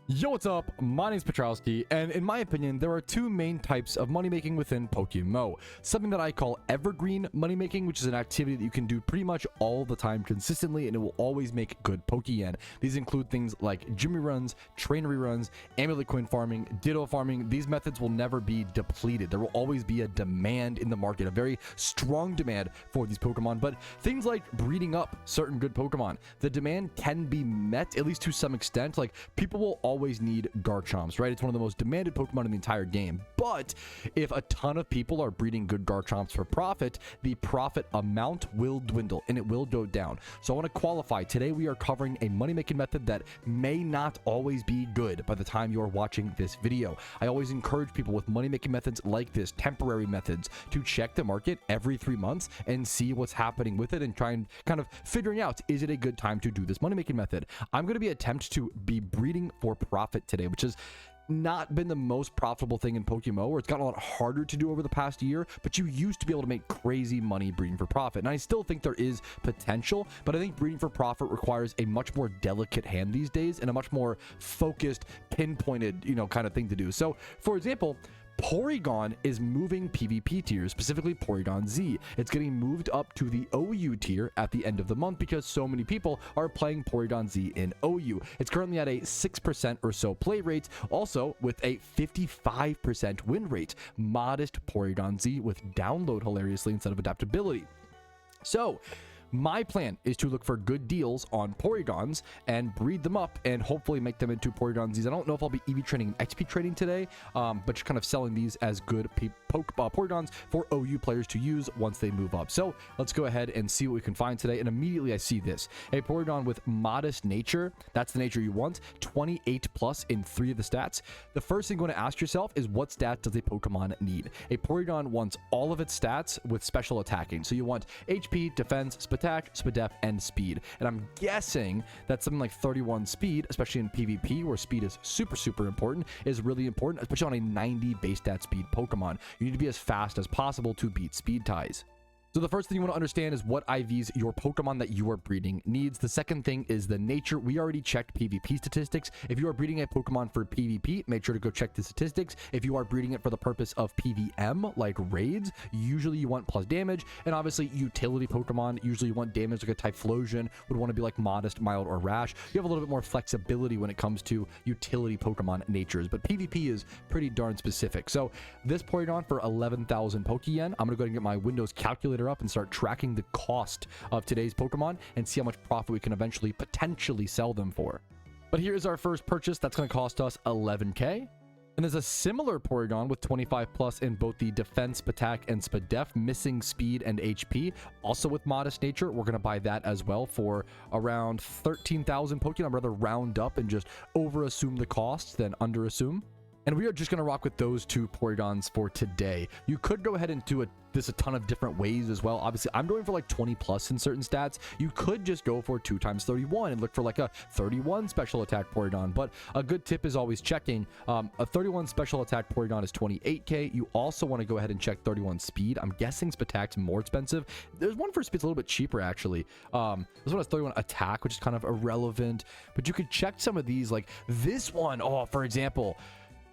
Yo, what's up? My name is Patrouski, and in my opinion, there are two main types of money making within PokeMMO. Something that I call evergreen money making, which is an activity that you can do pretty much all the time consistently, and it will always make good Pokeyen. These include things like gym runs, trainer runs, amulet coin farming, ditto farming. These methods will never be depleted. There will always be a demand in the market, a very strong demand for these Pokemon. But things like breeding up certain good Pokemon, the demand can be met, at least to some extent. Like, people will always need Garchomps, right? It's one of the most demanded Pokemon in the entire game. But if a ton of people are breeding good Garchomps for profit, the profit amount will dwindle and it will go down. So I want to qualify. Today we are covering a money-making method that may not always be good by the time you're watching this video. I always encourage people with money-making methods like this, temporary methods, to check the market every 3 months and see what's happening with it and try and kind of figuring out, is it a good time to do this money-making method? I'm going to be attempt to be breeding for profit today, which has not been the most profitable thing in PokeMMO, or it's gotten a lot harder to do over the past year, but you used to be able to make crazy money breeding for profit. And I still think there is potential, but I think breeding for profit requires a much more delicate hand these days and a much more focused, pinpointed, kind of thing to do. So, for example, Porygon is moving PvP tiers, specifically Porygon Z. It's getting moved up to the OU tier at the end of the month because so many people are playing Porygon Z in OU. It's currently at a 6% or so play rate, also with a 55% win rate. Modest Porygon Z with download hilariously instead of adaptability. So my plan is to look for good deals on Porygons and breed them up and hopefully make them into Porygon Zs. I don't know if I'll be EV trading and XP trading today, but just kind of selling these as good Porygons for OU players to use once they move up. So let's go ahead and see what we can find today. And immediately I see this. A Porygon with modest nature. That's the nature you want. 28 plus in 3 of the stats. The first thing you want to ask yourself is, what stats does a Pokemon need? A Porygon wants all of its stats with special attacking. So you want HP, defense, attack, Spadef, and speed. And I'm guessing that something like 31 speed, especially in PvP where speed is super important, is really important, especially on a 90 base stat speed Pokemon. You need to be as fast as possible to beat speed ties. So the first thing you want to understand is what IVs your Pokemon that you are breeding needs. The second thing is the nature. We already checked PvP statistics. If you are breeding a Pokemon for PvP, make sure to go check the statistics. If you are breeding it for the purpose of PvM, like raids, usually you want plus damage. And obviously utility Pokemon, usually you want damage like a Typhlosion, would want to be like modest, mild, or rash. You have a little bit more flexibility when it comes to utility Pokemon natures, but PvP is pretty darn specific. So this Porygon for 11,000 Pokeyen, I'm going to go ahead and get my Windows calculator up and start tracking the cost of today's Pokemon and see how much profit we can eventually potentially sell them for. But here's our first purchase. That's going to cost us 11k. And there's a similar Porygon with 25 plus in both the defense, attack, and Spadef, missing speed and HP, also with modest nature. We're going to buy that as well for around 13,000 Pokemon. I'd rather round up and just over assume the cost than under assume. And we are just going to rock with those two Porygons for today. You could go ahead and do this a ton of different ways as well. Obviously, I'm going for like 20 plus in certain stats. You could just go for 2 times 31 and look for like a 31 special attack Porygon. But a good tip is always checking. A 31 special attack Porygon is 28k. You also want to go ahead and check 31 speed. I'm guessing Spatak's more expensive. There's one for speed's a little bit cheaper actually. This one has 31 attack, which is kind of irrelevant. But you could check some of these, like this one. Oh, for example,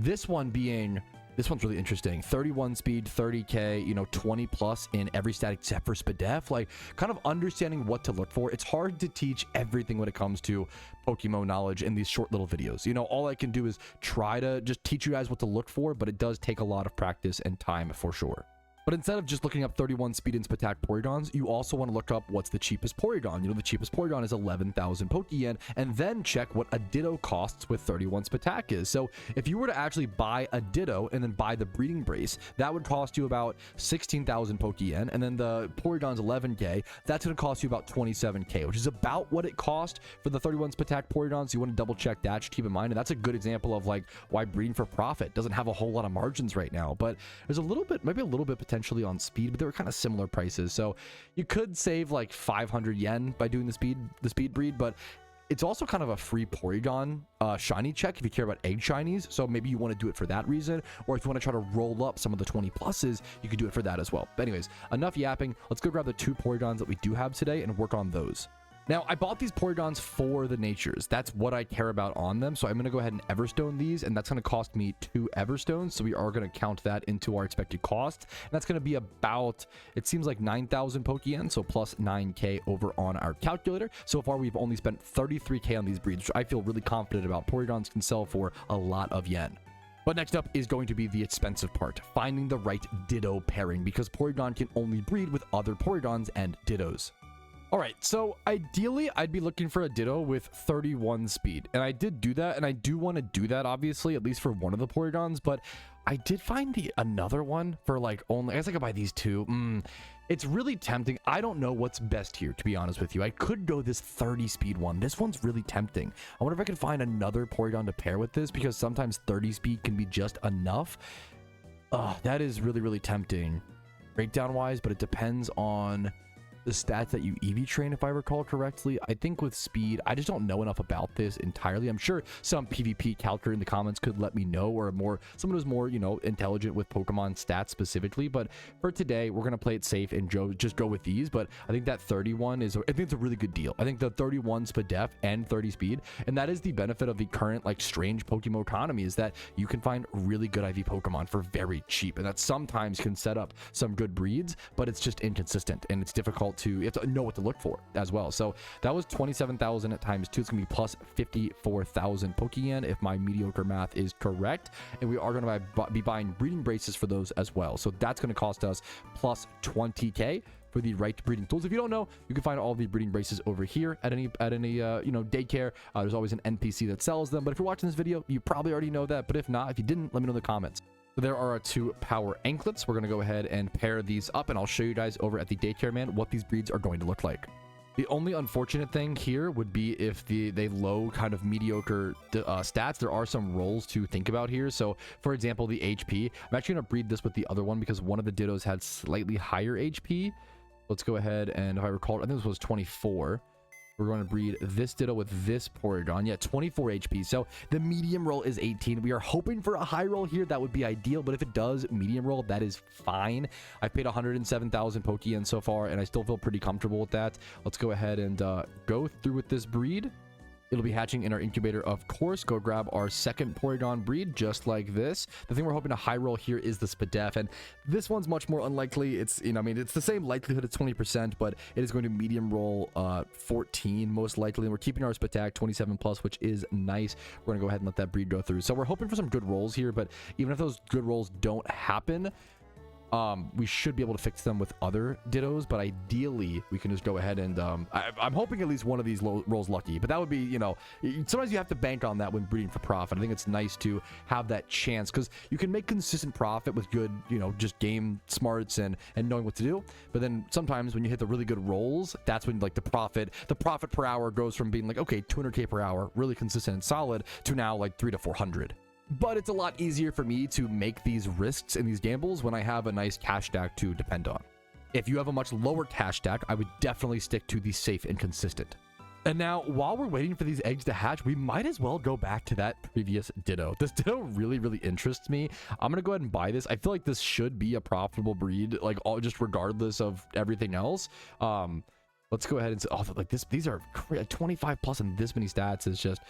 this one's really interesting. 31 speed, 30k, 20 plus in every stat except for Spadef. Like, kind of understanding what to look for. It's hard to teach everything when it comes to PokeMMO knowledge in these short little videos. All I can do is try to just teach you guys what to look for, but it does take a lot of practice and time for sure. But instead of just looking up 31 speed and Spatak Porygons, you also want to look up what's the cheapest Porygon. The cheapest Porygon is 11,000 Pokeyen, and then check what a Ditto costs with 31 Spatak is. So if you were to actually buy a Ditto and then buy the breeding brace, that would cost you about 16,000 Pokeyen, and then the Porygon's 11k, that's going to cost you about 27k, which is about what it cost for the 31 Spatak Porygons. So you want to double check that, just keep in mind. And that's a good example of like why breeding for profit doesn't have a whole lot of margins right now, but there's a little bit, maybe a little bit potentially on speed, but they were kind of similar prices. So you could save like 500 yen by doing the speed breed, but it's also kind of a free Porygon shiny check if you care about egg shinies. So maybe you want to do it for that reason, or if you want to try to roll up some of the 20 pluses, you could do it for that as well. But anyways, enough yapping. Let's go grab the 2 Porygons that we do have today and work on those. Now, I bought these Porygons for the natures. That's what I care about on them. So I'm going to go ahead and Everstone these, and that's going to cost me 2 Everstones. So we are going to count that into our expected cost. And that's going to be about, it seems like 9,000 Pokeyen, so plus 9K over on our calculator. So far, we've only spent 33K on these breeds, which I feel really confident about. Porygons can sell for a lot of yen. But next up is going to be the expensive part, finding the right Ditto pairing, because Porygon can only breed with other Porygons and Dittos. All right, so ideally, I'd be looking for a Ditto with 31 speed. And I did do that, and I do want to do that, obviously, at least for one of the Porygons. But I did find another one for, like, only... I guess I could buy these two. It's really tempting. I don't know what's best here, to be honest with you. I could go this 30 speed one. This one's really tempting. I wonder if I could find another Porygon to pair with this, because sometimes 30 speed can be just enough. That is really, really tempting. Breakdown-wise, but it depends on the stats that you EV train, if I recall correctly. I think with speed, I just don't know enough about this entirely. I'm sure some PvP calculator in the comments could let me know, or someone who's more, you know, intelligent with Pokemon stats specifically. But for today, we're gonna play it safe and just go with these. But I think that 31 is, I think it's a really good deal. I think the 31 Spadef and 30 speed, and that is the benefit of the current, like, strange Pokemon economy, is that you can find really good IV Pokemon for very cheap, and that sometimes can set up some good breeds, but it's just inconsistent, and it's difficult you have to know what to look for as well. So that was 27,000 at times 2. It's gonna be plus 54,000 Pokeyen if my mediocre math is correct, and we are gonna be buying breeding braces for those as well. So that's gonna cost us plus 20K for the right breeding tools. If you don't know, you can find all the breeding braces over here at any you know, daycare. There's always an NPC that sells them, but if you're watching this video, you probably already know that. But if not, if you didn't, let me know in the comments. There are our 2 power anklets. We're going to go ahead and pair these up, and I'll show you guys over at the daycare man what these breeds are going to look like. The only unfortunate thing here would be if they low kind of mediocre stats. There are some roles to think about here. So for example, the HP, I'm actually going to breed this with the other one because one of the Dittos had slightly higher HP. Let's go ahead, and if I recall, I think this was 24. We're going to breed this Ditto with this Porygon. Yeah, 24 HP. So the medium roll is 18. We are hoping for a high roll here. That would be ideal. But if it does medium roll, that is fine. I've paid 107,000 Pokeyen so far, and I still feel pretty comfortable with that. Let's go ahead and go through with this breed. It'll be hatching in our incubator, of course. Go grab our second Porygon breed, just like this. The thing we're hoping to high roll here is the Spadef, and this one's much more unlikely. It's, you know, I mean, it's the same likelihood at 20%, but it is going to medium roll 14 most likely, and we're keeping our Spatak 27 plus, which is nice. We're gonna go ahead and let that breed go through. So we're hoping for some good rolls here, but even if those good rolls don't happen, we should be able to fix them with other Dittos, but ideally we can just go ahead and I'm hoping at least one of these rolls lucky, but that would be, you know, sometimes you have to bank on that when breeding for profit. I think it's nice to have that chance because you can make consistent profit with good, you know, just game smarts and knowing what to do. But then sometimes when you hit the really good rolls, that's when, like, the profit per hour goes from being like, okay, 200K per hour, really consistent and solid, to now like 300 to 400. But it's a lot easier for me to make these risks and these gambles when I have a nice cash stack to depend on. If you have a much lower cash stack, I would definitely stick to the safe and consistent. And now, while we're waiting for these eggs to hatch, we might as well go back to that previous Ditto. This Ditto really, really interests me. I'm going to go ahead and buy this. I feel like this should be a profitable breed, like, all, just regardless of everything else. Let's go ahead and say, oh, like this, these are 25 plus and this many stats is just...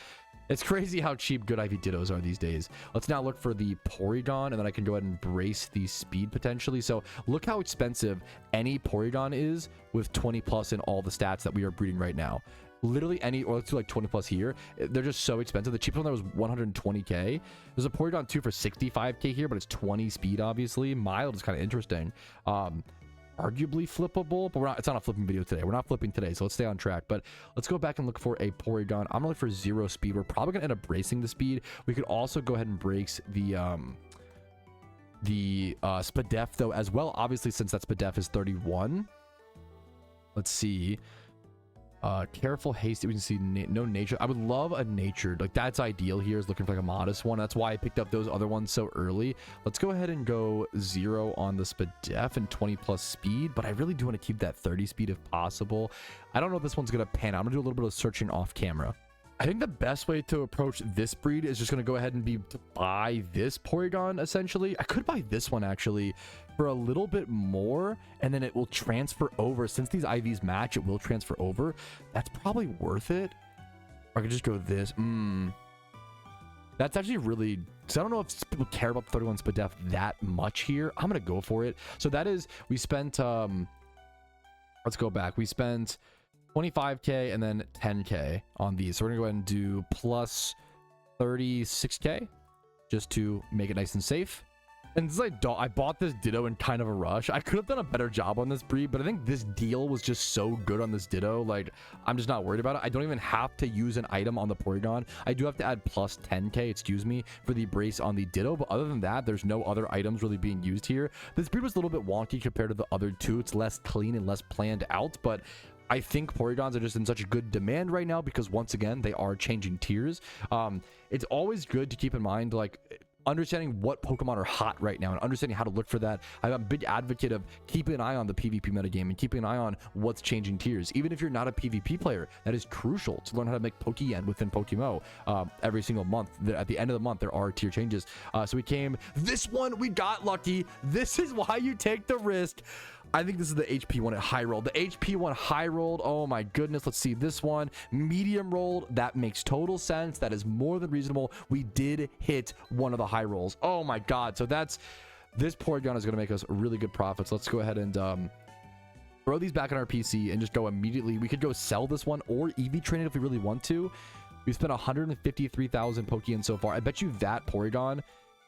It's crazy how cheap good IV Dittos are these days. Let's now look for the Porygon, and then I can go ahead and brace the speed potentially. So look how expensive any Porygon is with 20 plus in all the stats that we are breeding right now. Literally any, or let's do like 20 plus here. They're just so expensive. The cheapest one there was 120K. There's a Porygon 2 for 65K here, but it's 20 speed, obviously. Mild is kind of interesting. Arguably flippable, but it's not a flipping video today. We're not flipping today, so let's stay on track. But let's go back and look for a Porygon. I'm gonna look for 0 speed. We're probably gonna end up bracing the speed. We could also go ahead and brace the Spadef though as well, obviously, since that Spadef is 31. Let's see. Careful, hasty. We can see no nature. I would love a natured, like, that's ideal here, is looking for like a modest one. That's why I picked up those other ones so early. Let's go ahead and go 0 on the Spadef and 20 plus speed, but I really do want to keep that 30 speed if possible. I don't know if this one's gonna pan out. I'm gonna do a little bit of searching off camera. I think the best way to approach this breed is just going to go ahead and be to buy this Porygon, essentially. I could buy this one, actually, for a little bit more, and then it will transfer over. Since these IVs match, it will transfer over. That's probably worth it. Or I could just go this. That's actually really... because I don't know if people care about the 31 split def that much here. I'm going to go for it. So that is... we spent... let's go back. We spent... 25k and then 10k on these, so we're gonna go ahead and do plus 36k just to make it nice and safe. And since I bought this Ditto in kind of a rush, I could have done a better job on this breed, but I think this deal was just so good on this Ditto, like I'm just not worried about it. I don't even have to use an item on the Porygon. I do have to add plus 10k, excuse me, for the brace on the Ditto, but other than that, there's no other items really being used here. This breed was a little bit wonky compared to the other two. It's less clean and less planned out, but I think Porygons are just in such a good demand right now because once again, they are changing tiers. It's always good to keep in mind, like, understanding what Pokemon are hot right now and understanding how to look for that. I'm a big advocate of keeping an eye on the PvP metagame and keeping an eye on what's changing tiers. Even if you're not a PvP player, that is crucial to learn how to make Pokeyen within PokeMMO. Every single month, at the end of the month, there are tier changes. So we came, this one, we got lucky. This is why you take the risk. I think this is the HP one at high rolled. The HP one high rolled. Oh my goodness. Let's see this one. Medium rolled. That makes total sense. That is more than reasonable. We did hit one of the high rolls. Oh my God. So this Porygon is going to make us really good profits. Let's go ahead and throw these back on our PC and just go immediately. We could go sell this one or EV train it if we really want to. We've spent 153,000 Pokeyen so far. I bet you that Porygon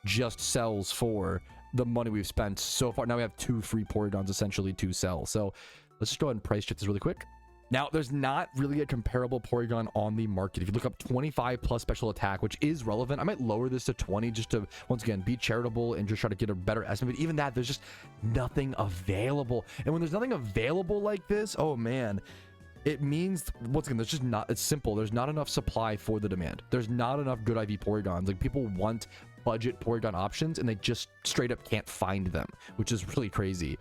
just sells for the money we've spent so far. Now we have 2 free Porygons essentially to sell. So let's just go ahead and price check this really quick. Now, there's not really a comparable Porygon on the market. If you look up 25 plus special attack, which is relevant, I might lower this to 20 just to, once again, be charitable and just try to get a better estimate. But even that, there's just nothing available. And when there's nothing available like this, oh man, it means, once again, there's just not, it's simple. There's not enough supply for the demand. There's not enough good IV Porygons. Like, people want budget Porygon options and they just straight up can't find them, which is really crazy.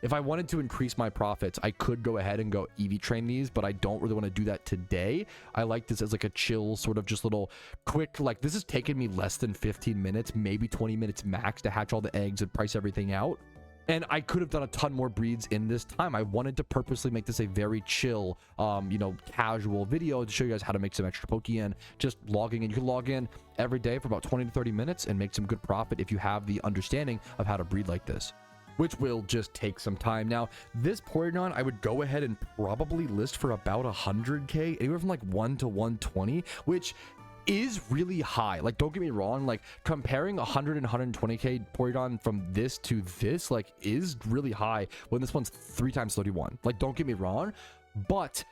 If I wanted to increase my profits, I could go ahead and go EV train these, but I don't really want to do that today. I like this as like a chill sort of just little quick, like this has taken me less than 15 minutes, maybe 20 minutes max to hatch all the eggs and price everything out. And I could have done a ton more breeds in this time. I wanted to purposely make this a very chill, you know, casual video to show you guys how to make some extra Pokeyen. Just logging in. You can log in every day for about 20 to 30 minutes and make some good profit if you have the understanding of how to breed like this, which will just take some time. Now, this Porygon, I would go ahead and probably list for about 100k, anywhere from like 1 to 120, which is really high. Like, don't get me wrong, like comparing 100 and 120k Porygon from this to this, like, is really high when this one's 3 times 31. Like, don't get me wrong, but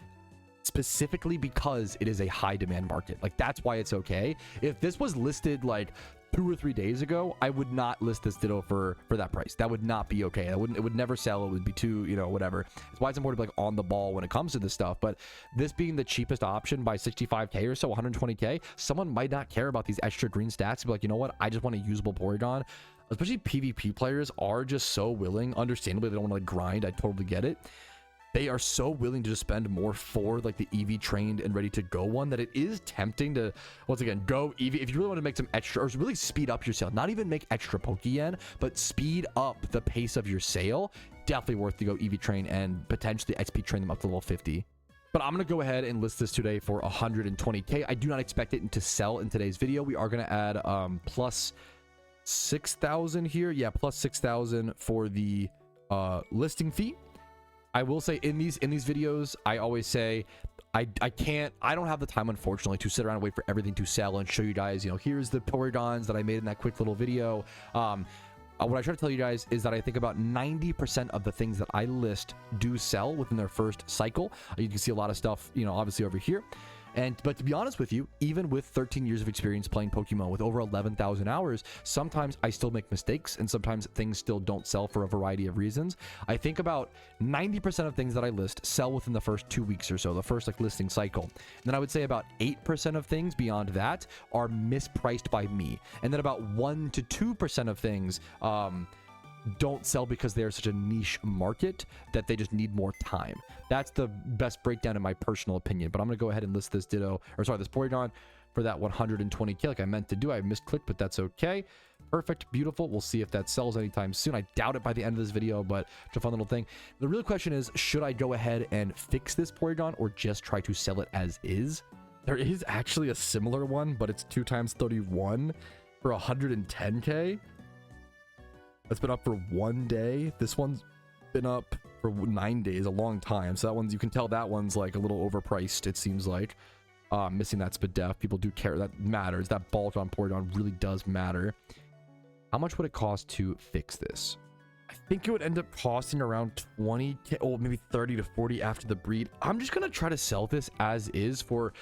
specifically because it is a high demand market, like that's why it's okay. If this was listed like 2 or 3 days ago, I would not list this Ditto for that price. That would not be okay. It would never sell. It would be too, you know, whatever. It's why it's important to be like on the ball when it comes to this stuff. But this being the cheapest option by 65k or so, 120k, someone might not care about these extra green stats and be like, you know what, I just want a usable Porygon. Especially PvP players are just so willing. Understandably, they don't want to like grind. I totally get it. They are so willing to just spend more for like the EV trained and ready to go one that it is tempting to, once again, go EV. If you really want to make some extra, or really speed up your sale, not even make extra Pokeyen, but speed up the pace of your sale, definitely worth to go EV train and potentially XP train them up to level 50. But I'm going to go ahead and list this today for 120k. I do not expect it to sell in today's video. We are going to add plus 6,000 here. Yeah, plus 6,000 for the listing fee. I will say in these videos, I always say I don't have the time, unfortunately, to sit around and wait for everything to sell and show you guys, you know, here's the Porygons that I made in that quick little video. What I try to tell you guys is that I think about 90% of the things that I list do sell within their first cycle. You can see a lot of stuff, you know, obviously over here. But to be honest with you, even with 13 years of experience playing Pokemon with over 11,000 hours, sometimes I still make mistakes and sometimes things still don't sell for a variety of reasons. I think about 90% of things that I list sell within the first 2 weeks or so, the first like listing cycle. And then I would say about 8% of things beyond that are mispriced by me. And then about 1 to 2% of things, don't sell because they are such a niche market that they just need more time. That's the best breakdown in my personal opinion. But I'm going to go ahead and list this Ditto, or sorry, this Porygon for that 120k like I meant to do. I misclicked, but that's okay. Perfect, beautiful. We'll see if that sells anytime soon. I doubt it by the end of this video, but it's a fun little thing. The real question is, should I go ahead and fix this Porygon or just try to sell it as is? There is actually a similar one, but it's 2 times 31 for 110k. That's been up for 1 day. This one's been up for 9 days, a long time. So that one's, you can tell that one's like a little overpriced, it seems like. Missing that Spadef. People do care. That matters. That bulk on Porygon really does matter. How much would it cost to fix this? I think it would end up costing around 20k, or maybe 30 to 40 after the breed. I'm just gonna try to sell this as is for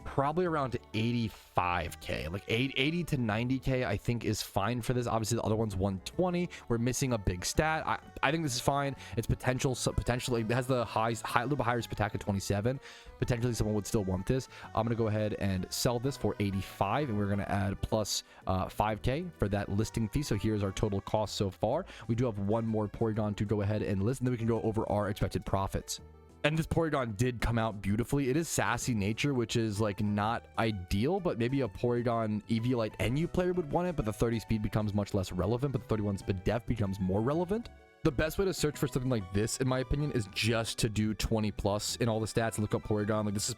probably around 85k, like 80 to 90k. I think is fine for this. Obviously the other one's 120. We're missing a big stat. I think this is fine. It's potentially it has the a little bit higher attack at 27. Potentially someone would still want this. I'm gonna go ahead and sell this for 85, and we're gonna add plus 5k for that listing fee. So here's our total cost so far. We do have one more Porygon to go ahead and list, and then we can go over our expected profits. And this Porygon did come out beautifully. It is sassy nature, which is like not ideal, but maybe a Porygon Eviolite NU player would want it, but the 30 speed becomes much less relevant, but the 31 Spadef becomes more relevant. The best way to search for something like this, in my opinion, is just to do 20 plus in all the stats and look up Porygon. Like this is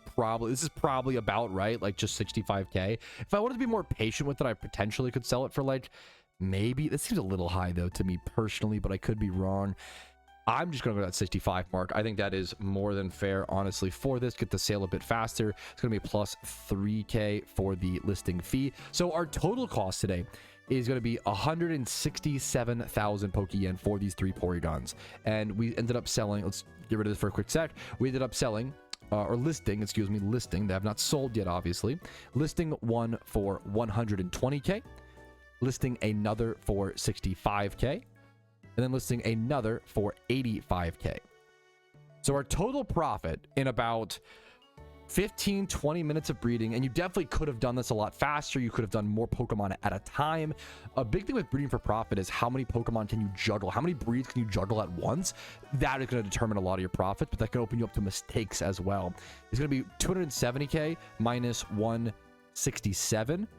probably about right, like just 65k. If I wanted to be more patient with it, I potentially could sell it for like maybe, this seems a little high though to me personally, but I could be wrong. I'm just going to go to that 65 mark. I think that is more than fair, honestly, for this. Get the sale a bit faster. It's going to be plus 3k for the listing fee. So our total cost today is going to be 167,000 Pokeyen for these 3 Porygons. And we ended up selling, let's get rid of this for a quick sec. We ended up selling, or listing, excuse me, listing. They have not sold yet, obviously. Listing one for 120k. Listing another for 65k. And then listing another for 85k. So our total profit in about 15-20 minutes of breeding, and you definitely could have done this a lot faster. You could have done more Pokemon at a time. A big thing with breeding for profit is how many Pokemon can you juggle? How many breeds can you juggle at once? That is going to determine a lot of your profit, but that can open you up to mistakes as well. It's going to be 270k minus 167.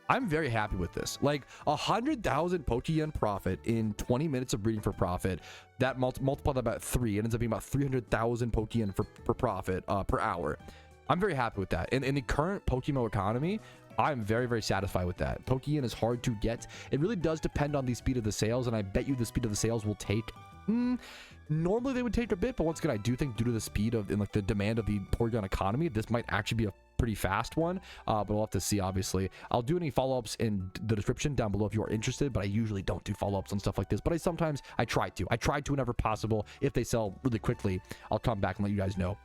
I'm very happy with this. Like 100,000 Pokeyen profit in 20 minutes of breeding for profit. That multiply that by 3, it ends up being about 300,000 Pokeyen for profit per hour. I'm very happy with that. In the current PokeMMO economy, I'm very, very satisfied with that. Pokeyen is hard to get. It really does depend on the speed of the sales, and I bet you the speed of the sales will take. Normally they would take a bit, but once again, I do think due to the speed of and like the demand of the Porygon economy, this might actually be a pretty fast one, but we'll have to see. Obviously, I'll do any follow-ups in the description down below if you are interested, but I usually don't do follow-ups on stuff like this, but I try to whenever possible. If they sell really quickly, I'll come back and let you guys know.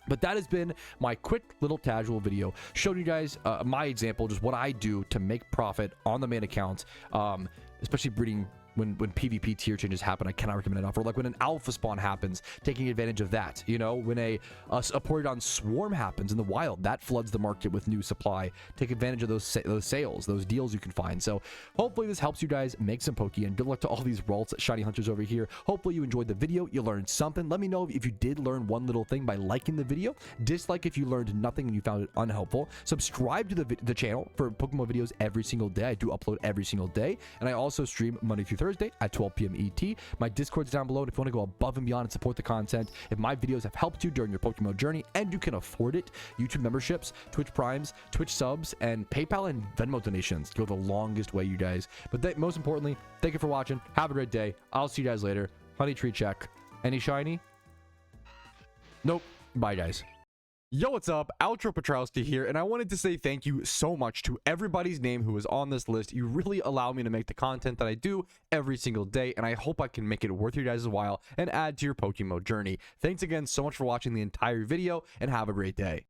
But that has been my quick little casual video showing you guys my example, just what I do to make profit on the main account, especially breeding. When PvP tier changes happen, I cannot recommend it enough. Or like when an alpha spawn happens, taking advantage of that. You know, when a Porygon swarm happens in the wild, that floods the market with new supply. Take advantage of those sales, those deals you can find. So hopefully this helps you guys make some Pokeyen. Good luck to all these Ralts shiny hunters over here. Hopefully you enjoyed the video. You learned something. Let me know if you did learn one little thing by liking the video. Dislike if you learned nothing and you found it unhelpful. Subscribe to the channel for PokeMMO videos every single day. I do upload every single day, and I also stream Monday through Thursday at 12 p.m. ET. My Discord's down below, and if you want to go above and beyond and support the content, if my videos have helped you during your PokeMMO journey and you can afford it, YouTube memberships, Twitch Primes, Twitch subs, and PayPal and Venmo donations go the longest way, you guys. But most importantly, thank you for watching. Have a great day. I'll see you guys later. Honey tree check. Any shiny? Nope. Bye, guys. Yo, what's up? Outro Patrouski here, and I wanted to say thank you so much to everybody's name who is on this list. You really allow me to make the content that I do every single day, and I hope I can make it worth your guys' while and add to your PokeMMO journey. Thanks again so much for watching the entire video, and have a great day.